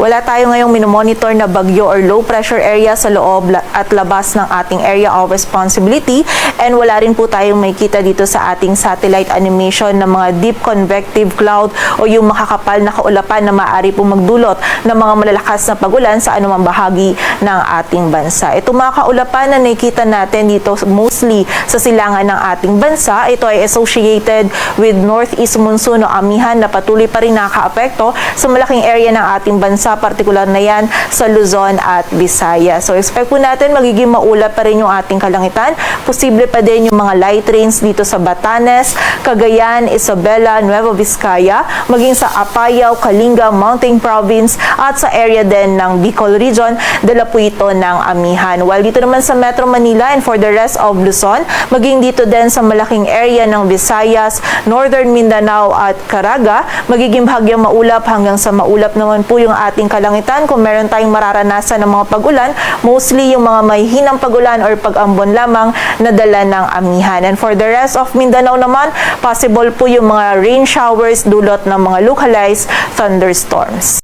Wala tayo ngayong minomonitor na bagyo or low pressure area sa loob at labas ng ating area of responsibility, and wala rin po tayong makikita dito sa ating satellite animation ng mga deep convective cloud o yung makakapal na kaulapan na maaari po magdulot ng mga malalakas na pagulan sa anumang bahagi ng ating bansa. Itong mga kaulapan na nakikita natin dito mostly sa silangan ng ating bansa, ito ay associated with northeast monsoon o amihan na patuloy pa rin nakakaapekto sa malaking area ng ating bansa, partikular na yan sa Luzon at Visayas. So expect po natin magiging maulap pa rin yung ating kalangitan. Posible pa din yung mga light rains dito sa Batanes, Cagayan, Isabela, Nueva Vizcaya, maging sa Apayao, Kalinga, Mountain Province at sa area din ng Bicol Region, dala po ito ng amihan. While dito naman sa Metro Manila and for the rest of Luzon, maging dito din sa malaking area ng Visayas, Northern Mindanao at Caraga, magiging bahagyang maulap hanggang sa maulap naman po yung ating kalangitan. Kung meron tayong mararanasan ng mga pag-ulan, mostly yung mga mahihinang pag-ulan or pag-ambon lamang na dala ng amihan. And for the rest of Mindanao naman, possible po yung mga rain showers dulot ng mga localized thunderstorms.